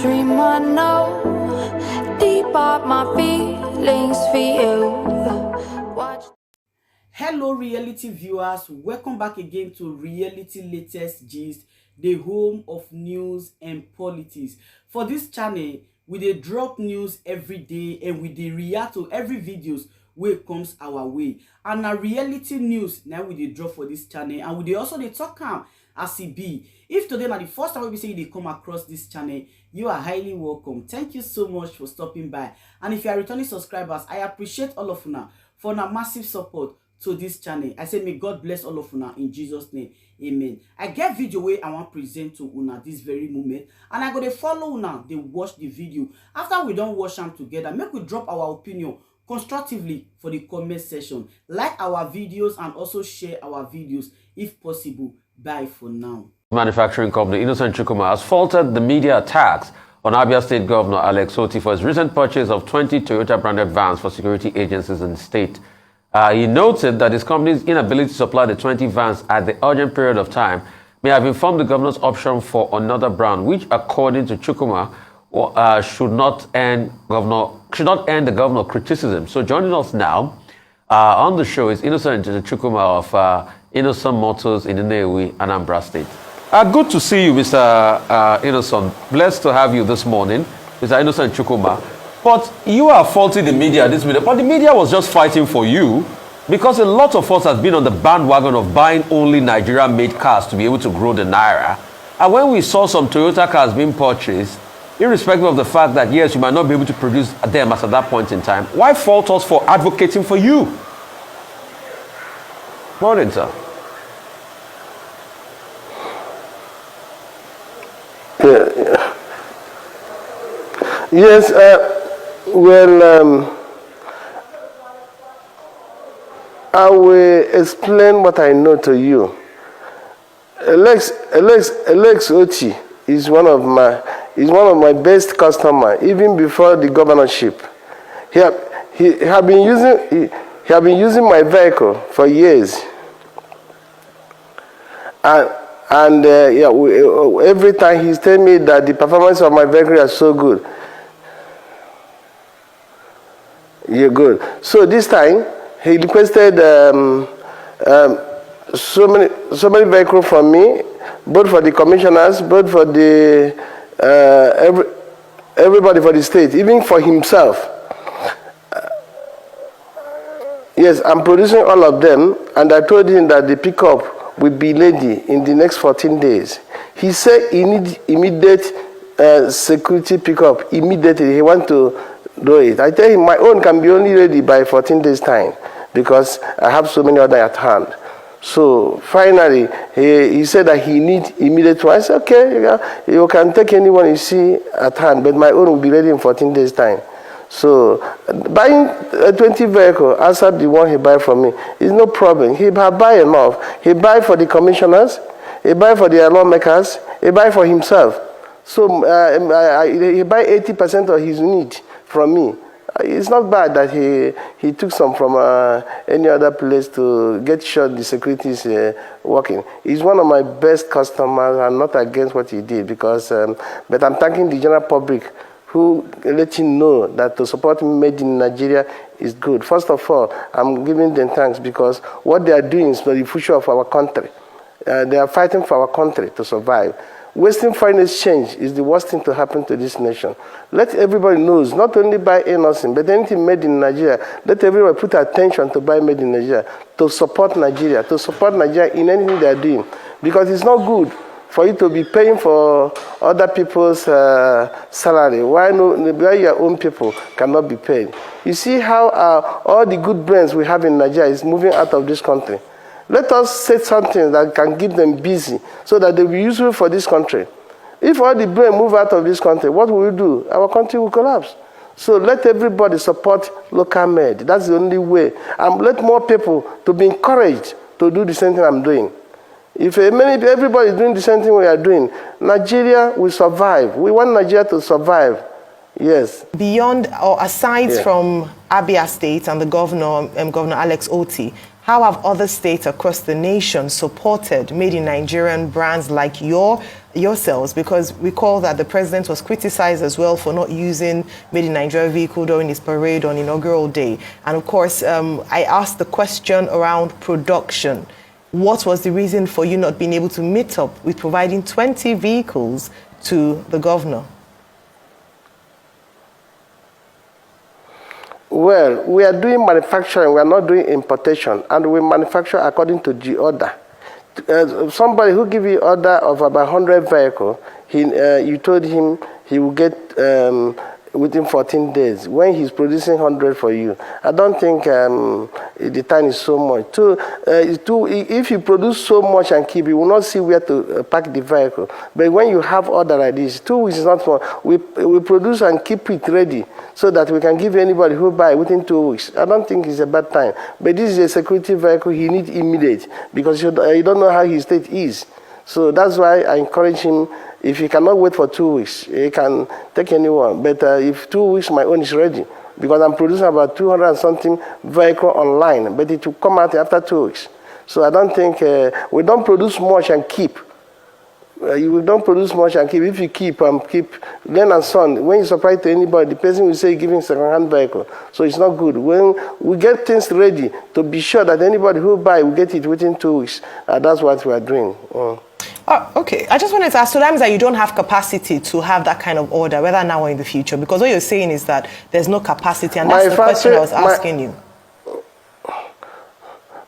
dream I know, deep up my feelings for you. Watch. Hello reality viewers, welcome back again to Reality Latest Gist, the home of news and politics. For this channel, we dey drop news every day and we dey react to every videos wey comes our way. And na reality news now we dey drop for this channel, and we dey also dey talk am as e be. If today na the first time we say you dey come across this channel, you are highly welcome. Thank you so much for stopping by. And if you are returning subscribers, I appreciate all of una for una massive support to this channel. I say may God bless all of una in Jesus name, amen. I get video where I want present to una this very moment, and I go to follow una, they watch the video. After we don't watch them together, make we drop our opinion constructively for the comment section. Like our videos and also share our videos if possible. Bye for now. Manufacturing company Shøck has faulted the media attacks on Abia State Governor Alex Otti for his recent purchase of 20 Toyota branded vans for security agencies in the state. He noted that his company's inability to supply the 20 vans at the urgent period of time may have informed the governor's option for another brand, which, according to Chukwuma, should not end the governor criticism. So joining us now on the show is Innocent Chukwuma of Innocent Motors in Nnewi, Anambra State. Good to see you, Mr. Innocent. Blessed to have you this morning, Mr. Innocent Chukwuma. But you are faulting the media this minute. But the media was just fighting for you because a lot of us have been on the bandwagon of buying only Nigeria-made cars to be able to grow the Naira. And when we saw some Toyota cars being purchased, irrespective of the fact that, yes, you might not be able to produce them as at that point in time, why fault us for advocating for you? Morning, sir. Yeah. Yes, I will explain what I know to you. Alex Otti is one of my best customers, even before the governorship. He have been using my vehicle for years, and every time he's telling me that the performance of my vehicle is so good. You're good. So this time he requested so many vehicles from me, both for the commissioners, both for the everybody for the state, even for himself. Yes, I'm producing all of them, and I told him that the pickup will be ready in the next 14 days. He said he needs immediate security pickup immediately. He wants to do it. I tell him my own can be only ready by 14 days time because I have so many other at hand. So finally, he said that he needs immediate one. I said, okay, you can take anyone you see at hand, but my own will be ready in 14 days time. So buying a 20 vehicle outside the one he buy from me is no problem. He buy enough. He buy for the commissioners, he buy for the lawmakers, he buy for himself. So he buy 80% of his need from me. It's not bad that he took some from any other place to get sure the security is working. He's one of my best customers. I'm not against what he did because, but I'm thanking the general public who let him know that to support made in Nigeria is good. First of all, I'm giving them thanks because what they are doing is for the future of our country. They are fighting for our country to survive. Wasting foreign exchange is the worst thing to happen to this nation. Let everybody knows, not only buy anything, but anything made in Nigeria. Let everybody put attention to buy made in Nigeria, to support Nigeria in anything they are doing. Because it's not good for you to be paying for other people's salary. Why your own people cannot be paid? You see how all the good brains we have in Nigeria is moving out of this country. Let us say something that can keep them busy so that they'll be useful for this country. If all the brain move out of this country, what will we do? Our country will collapse. So let everybody support local made. That's the only way. And let more people to be encouraged to do the same thing I'm doing. If everybody is doing the same thing we are doing, Nigeria will survive. We want Nigeria to survive. Yes. Beyond or aside from Abia State and the governor, Governor Alex Otti, how have other states across the nation supported made in Nigerian brands like your yourselves? Because recall that the president was criticized as well for not using Made in Nigeria vehicle during his parade on inaugural day. And of course, I asked the question around production. What was the reason for you not being able to meet up with providing 20 vehicles to the governor? Well, we are doing manufacturing, we are not doing importation, and we manufacture according to the order. Somebody who give you order of about 100 vehicles, you told him he will get within 14 days. When he's producing 100 for you, I don't think the time is so much. If you produce so much and keep, you will not see where to pack the vehicle. But when you have order like this, 2 weeks is not more. We produce and keep it ready so that we can give anybody who buy within 2 weeks. I don't think it's a bad time. But this is a security vehicle, he needs immediate because you don't know how his state is. So that's why I encourage him. If he cannot wait for 2 weeks, he can take anyone. But if 2 weeks, my own is ready. Because I'm producing about 200 and something vehicle online. But it will come out after 2 weeks. So I don't think, we don't produce much and keep. You don't produce much and keep. If you keep, then and son, when you supply to anybody, the person will say giving second-hand vehicle. So it's not good. When we get things ready to be sure that anybody who buy will get it within 2 weeks, that's what we are doing. Okay, I just wanted to ask, so that means that you don't have capacity to have that kind of order, whether now or in the future, because what you're saying is that there's no capacity, and that's the question I was asking you.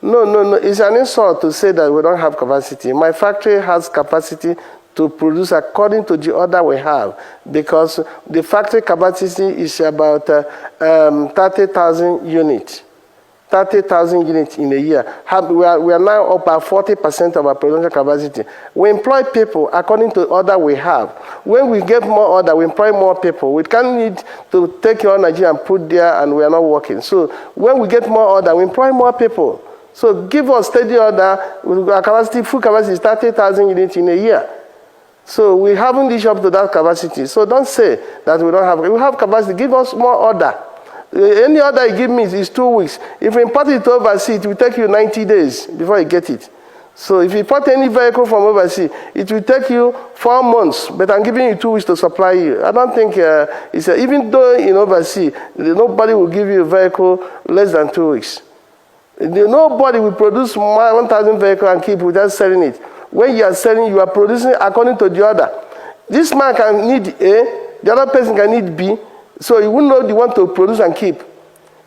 No, it's an insult to say that we don't have capacity. My factory has capacity to produce according to the order we have, because the factory capacity is about 30,000 units. 30,000 units in a year. We are now up at 40% of our production capacity. We employ people according to the order we have. When we get more order, we employ more people. We can't need to take your Nigeria and put there and we are not working. So when we get more order, we employ more people. So give us steady order. Our capacity, full capacity is 30,000 units in a year. So we haven't reached up to that capacity. So don't say that we don't have. We have capacity. Give us more order. Any order you give me is 2 weeks. If you import it to overseas, it will take you 90 days before you get it. So if you import any vehicle from overseas, it will take you 4 months, but I'm giving you 2 weeks to supply you. I don't think even though in overseas, nobody will give you a vehicle less than 2 weeks. Nobody will produce 1,000 vehicles and keep without selling it. When you are selling, you are producing according to the order. This man can need A, the other person can need B. So you will know the one to produce and keep.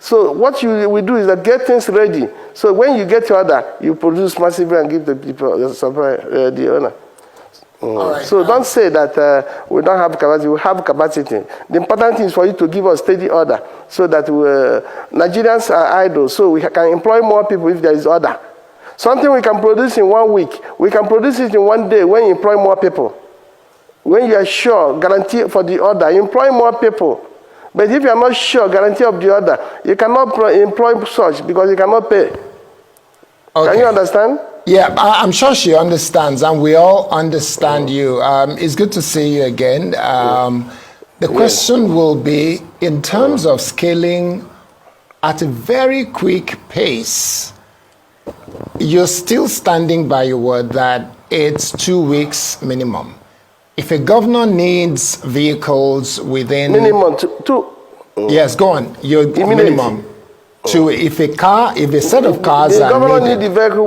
So what you will do is that get things ready. So when you get your order, you produce massively and give the people the owner. Right. So don't say that we don't have capacity. We have capacity. The important thing is for you to give us steady order so that Nigerians are idle. So we can employ more people if there is order. Something we can produce in 1 week, we can produce it in 1 day when you employ more people. When you are sure, guarantee for the order, you employ more people. But if you are not sure, guarantee of the order, you cannot employ such because you cannot pay. Okay. Can you understand? Yeah, I'm sure she understands, and we all understand you. It's good to see you again. The question will be, in terms of scaling at a very quick pace, you're still standing by your word that it's 2 weeks minimum. If a governor needs vehicles within... Minimum two. Yes, go on. Your minimum. If a set of cars the are governor needed... need the vehicle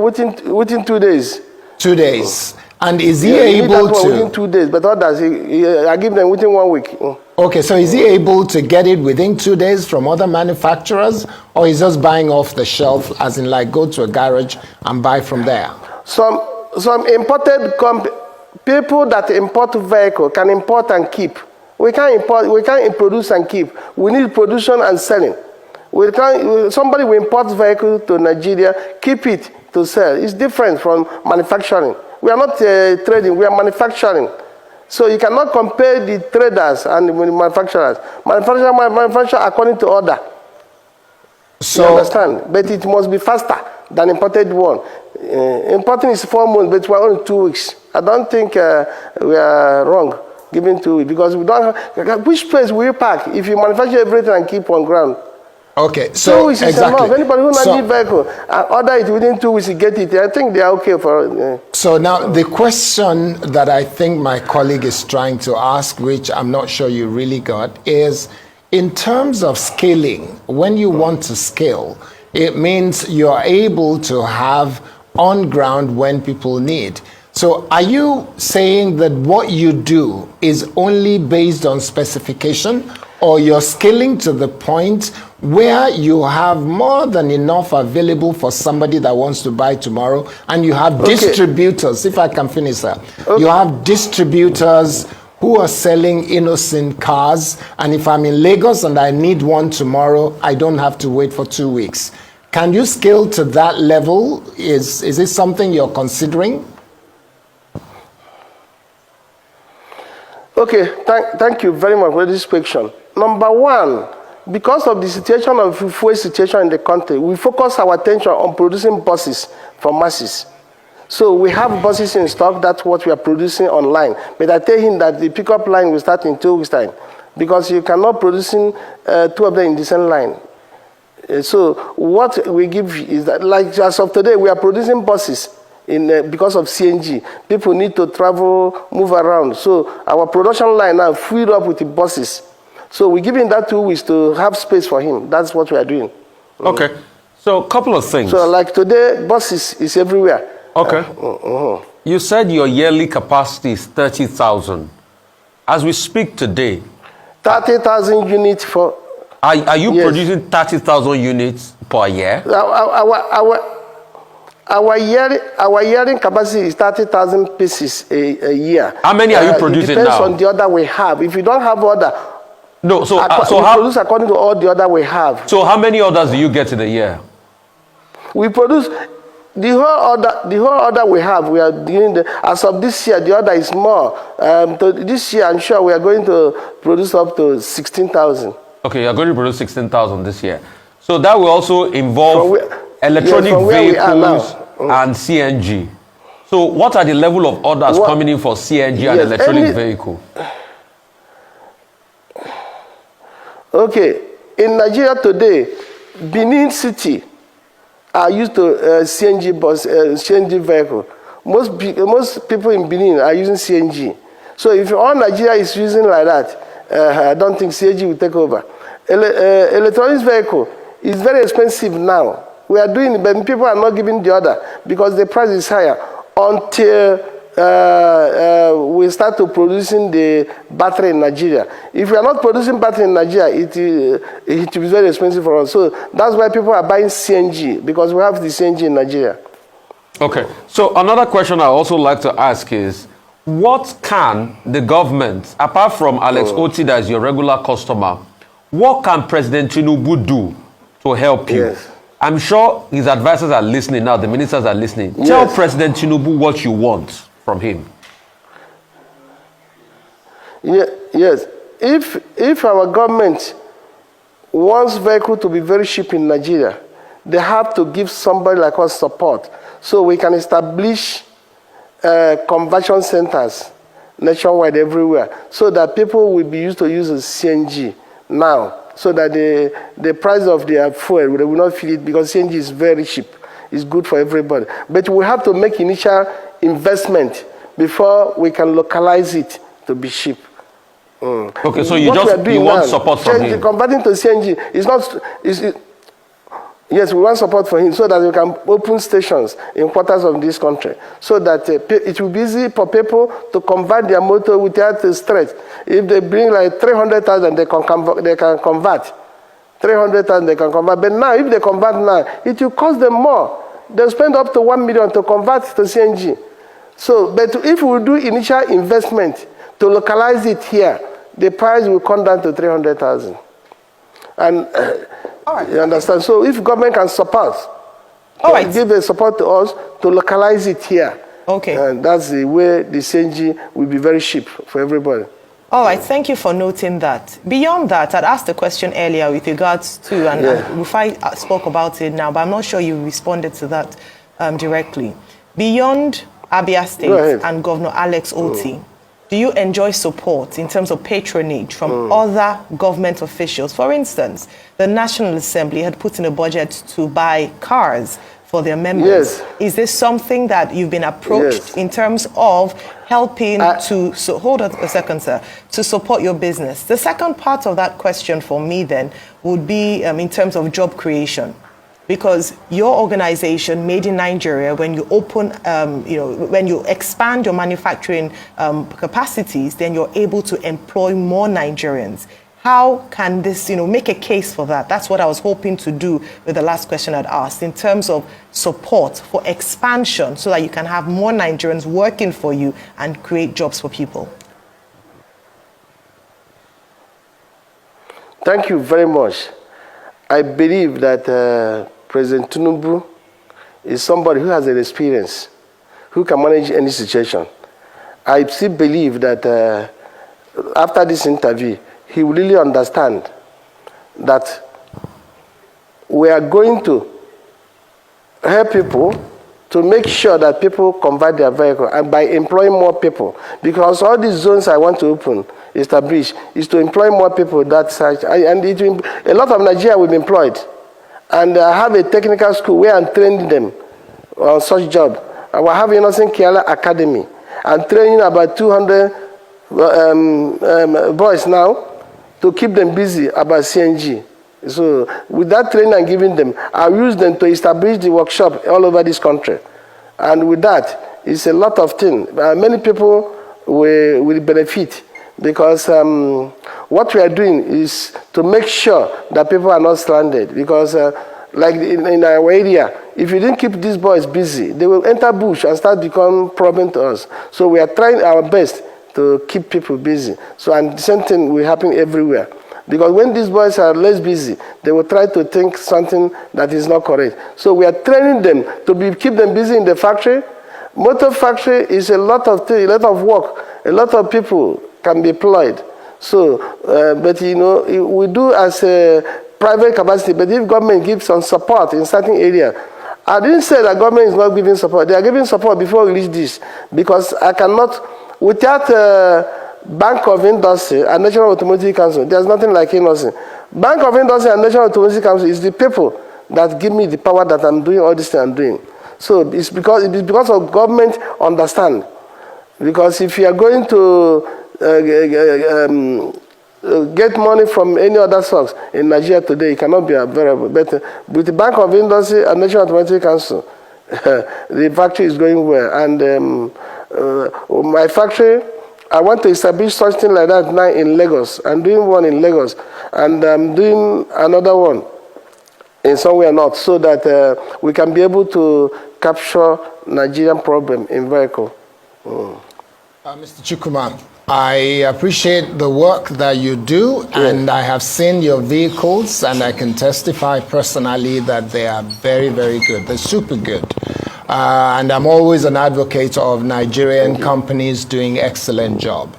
within 2 days. 2 days. And is he able to... within 2 days, but others, I give them within 1 week. Okay, so is he able to get it within 2 days from other manufacturers, or is just buying off the shelf, as in like go to a garage and buy from there? Some imported people that import vehicle can import and keep. We can't produce and keep. We need production and selling. Somebody will import vehicle to Nigeria, keep it to sell. It's different from manufacturing. We are not trading, we are manufacturing. So you cannot compare the traders and the manufacturers. Manufacture according to order. So, you understand? But it must be faster than imported one. Importing is 4 months, but we're only 2 weeks. I don't think we are wrong giving 2 weeks because we don't have, which place will you pack if you manufacture everything and keep on ground? Okay, 2 weeks is exactly. enough. Anybody who not need vehicle and order it within 2 weeks, you get it. I think they are okay for. So now the question that I think my colleague is trying to ask, which I'm not sure you really got, is in terms of scaling. When you want to scale, it means you're able to have on ground when people need. So are you saying that what you do is only based on specification, or you're scaling to the point where you have more than enough available for somebody that wants to buy tomorrow, and you have distributors, if I can finish that, you have distributors who are selling innocent cars, and if I'm in Lagos and I need one tomorrow, I don't have to wait for 2 weeks. Can you scale to that level? Is it something you're considering? Okay, thank you very much for this question. Number one, because of the situation of fuel situation in the country, we focus our attention on producing buses for masses. So we have buses in stock. That's what we are producing online. But I tell him that the pickup line will start in 2 weeks' time, because you cannot producing 2 of them in the same line. So what we give is that, like as of today, we are producing buses because of CNG. People need to travel, move around. So our production line now filled up with the buses. So we're giving that 2 weeks to have space for him. That's what we are doing. Okay. So a couple of things. So like today, buses is everywhere. Okay. You said your yearly capacity is 30,000. As we speak today, 30,000 units for. Are you producing 30,000 units per year? Our yearly capacity is 30,000 pieces a year. How many are you producing now? It depends on the order we have. If you don't have order, no. So we produce according to all the order we have. So how many orders do you get in a year? We produce the whole order we have. We are doing as of this year, the order is more. This year, I'm sure we are going to produce up to 16,000. Okay, you're going to produce 16,000 this year. So that will also involve electronic vehicles and CNG. So what are the level of orders coming in for CNG and electronic vehicle? Okay, in Nigeria today, Benin City are used to CNG bus, CNG vehicle. Most people in Benin are using CNG. So if all Nigeria is using like that, I don't think CNG will take over. Electronic vehicle is very expensive now. We are doing it, but people are not giving the order because the price is higher until we start to producing the battery in Nigeria. If we are not producing battery in Nigeria, it will be very expensive for us. So that's why people are buying CNG, because we have the CNG in Nigeria. Okay. So another question I also like to ask is, what can the government, apart from Alex Oti, that is your regular customer, what can President Tinubu do to help you? Yes. I'm sure his advisors are listening now, the ministers are listening. Yes. Tell President Tinubu what you want from him. Yes. If our government wants vehicle to be very cheap in Nigeria, they have to give somebody like us support so we can establish conversion centers nationwide everywhere, so that people will be used to use CNG now, so that the price of their fuel, they will not feel it, because CNG is very cheap. It's good for everybody. But we have to make initial investment before we can localize it to be cheap. Okay, so you want support from him? Converting to CNG is not. Yes, we want support for him so that we can open stations in quarters of this country, so that it will be easy for people to convert their motor without stress. If they bring like 300,000, they can convert. 300,000 they can convert. But now, if they convert now, it will cost them more. They'll spend up to 1 million to convert to CNG. So, but if we do initial investment to localize it here, the price will come down to 300,000. And you understand? So if government can support, give a support to us to localize it here. Okay. And that's the way the CNG will be very cheap for everybody. All right, thank you for noting that. Beyond that, I'd asked a question earlier with regards to, and Rufai spoke about it now, but I'm not sure you responded to that directly. Beyond Abia State and Governor Alex Oti, do you enjoy support in terms of patronage from other government officials? For instance, the National Assembly had put in a budget to buy cars for their members. Yes. Is this something that you've been approached Yes. in terms of helping hold on a second, sir, to support your business? The second part of that question for me then would be in terms of job creation. Because your organization, Made in Nigeria, when you open, when you expand your manufacturing capacities, then you're able to employ more Nigerians. How can this, make a case for that? That's what I was hoping to do with the last question I'd asked, in terms of support for expansion so that you can have more Nigerians working for you and create jobs for people. Thank you very much. I believe that President Tinubu is somebody who has an experience, who can manage any situation. I still believe that after this interview, he will really understand that we are going to help people to make sure that people convert their vehicle, and by employing more people, because all these zones I want to establish is to employ more people that such, and a lot of Nigeria will be employed. And I have a technical school where I'm training them on such job. I will have a nursing Kiala Academy. I'm training about 200 boys now to keep them busy about CNG. So with that training I'm giving them, I'll use them to establish the workshop all over this country. And with that, it's a lot of things. Many people will benefit, because what we are doing is to make sure that people are not stranded. Because like in our area, if you didn't keep these boys busy, they will enter bush and start becoming problem to us. So we are trying our best to keep people busy. So, and the same thing will happen everywhere. Because when these boys are less busy, they will try to think something that is not correct. So we are training them to keep them busy in the factory. Motor factory is a lot of things, a lot of work. A lot of people can be employed. So, but we do as a private capacity, but if government gives some support in certain areas, I didn't say that government is not giving support. They are giving support before we reach this, because I cannot, without Bank of Industry and National Automotive Council, there's nothing like industry. Bank of Industry and National Automotive Council is the people that give me the power that I'm doing all this thing I'm doing. So it's because of government understand. Because if you are going to get money from any other source in Nigeria today, it cannot be available. But with the Bank of Industry and National Automotive Council, the factory is going well. And my factory, I want to establish something like that now in Lagos. I'm doing one in Lagos, and I'm doing another one in somewhere north, so that we can be able to capture Nigerian problem in vehicle. Mr. Chukwuma, I appreciate the work that you do, and I have seen your vehicles, and I can testify personally that they are very, very good. They're super good. And I'm always an advocate of Nigerian companies doing excellent job.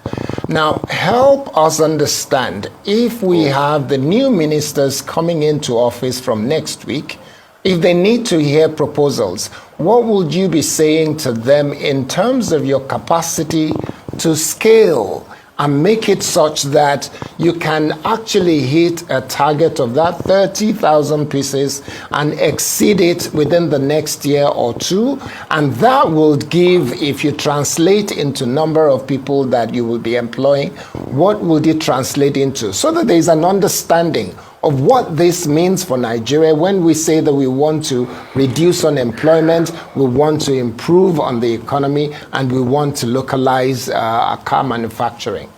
Now, help us understand, if we have the new ministers coming into office from next week, if they need to hear proposals, what would you be saying to them in terms of your capacity to scale and make it such that you can actually hit a target of that 30,000 pieces and exceed it within the next year or two? And that will give, if you translate into number of people that you will be employing, what will it translate into? So that there is an understanding of what this means for Nigeria when we say that we want to reduce unemployment, we want to improve on the economy, and we want to localize our car manufacturing.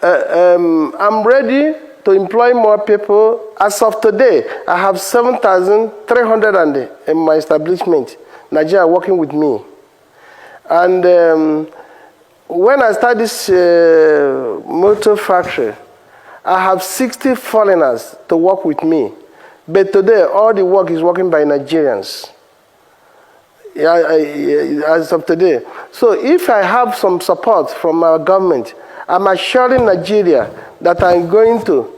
I'm ready to employ more people. As of today, I have 7,300 in my establishment, Nigeria, working with me. And when I start this motor factory, I have 60 foreigners to work with me. But today, all the work is working by Nigerians. As of today. So if I have some support from our government, I'm assuring Nigeria that I'm going to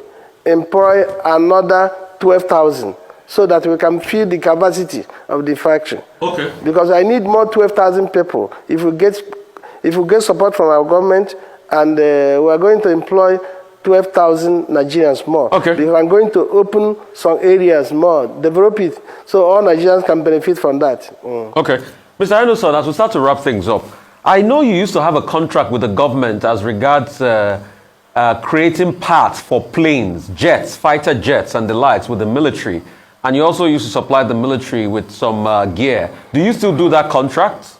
employ another 12,000 so that we can fill the capacity of the factory. Okay. Because I need more 12,000 people. If we get support from our government, and we are going to employ 12,000 Nigerians more. Okay. Because I'm going to open some areas more, develop it, so all Nigerians can benefit from that. Okay. Mr. Henderson, as we start to wrap things up, I know you used to have a contract with the government as regards creating parts for planes, jets, fighter jets, and the likes with the military. And you also used to supply the military with some gear. Do you still do that contract?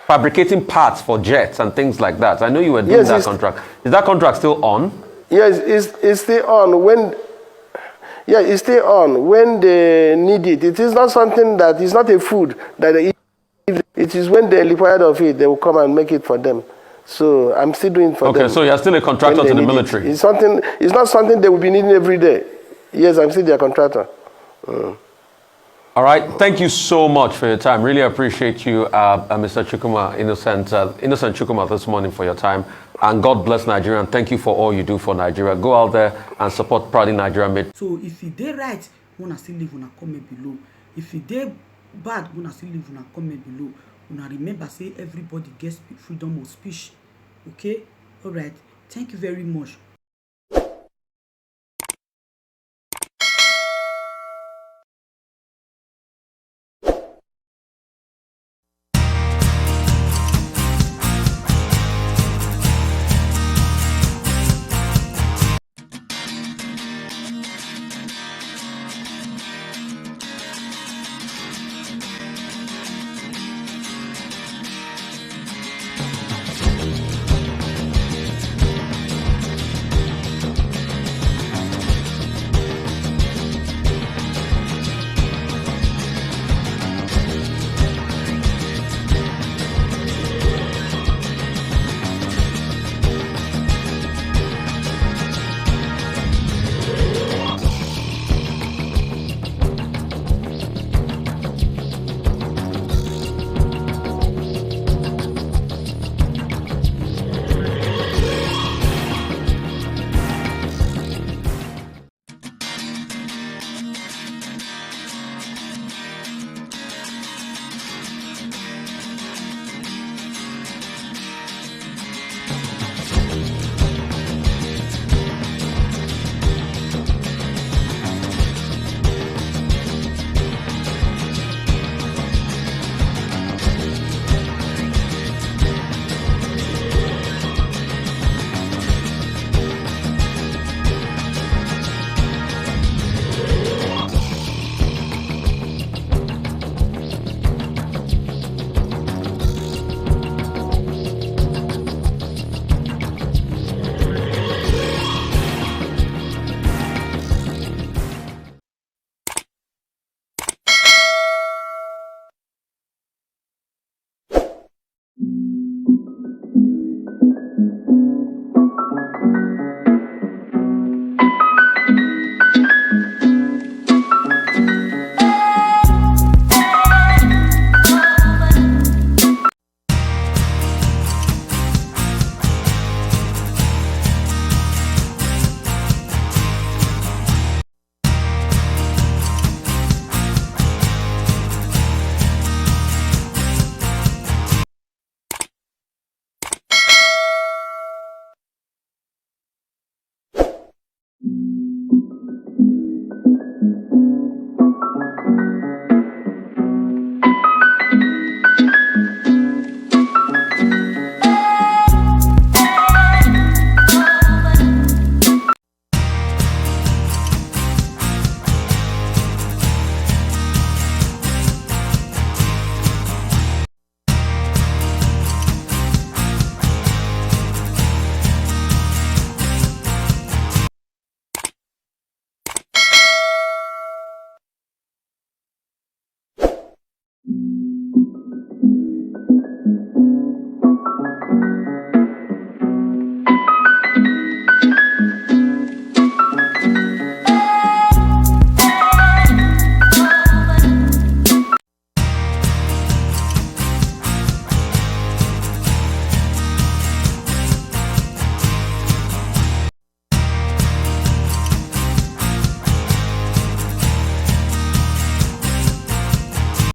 Fabricating parts for jets and things like that. I know you were doing that contract. Is that contract still on? Yes, it's still on. It's still on when they need it. It is not something that is not a food that they eat. It is when they're required of it, they will come and make it for them. So I'm still doing it for them. Okay, so you're still a contractor to the military. It's not something they will be needing every day. Yes, I'm still their contractor. All right. Thank you so much for your time. Really appreciate you, Mr. Chukwuma, Innocent Chukwuma, this morning for your time. And God bless Nigeria. And thank you for all you do for Nigeria. Go out there and support Proudly Nigeria Made. So if you did right, wanna still leave una comment below. If you did bad, wanna still leave una comment below. Una remember, say everybody gets freedom of speech. Okay? All right. Thank you very much.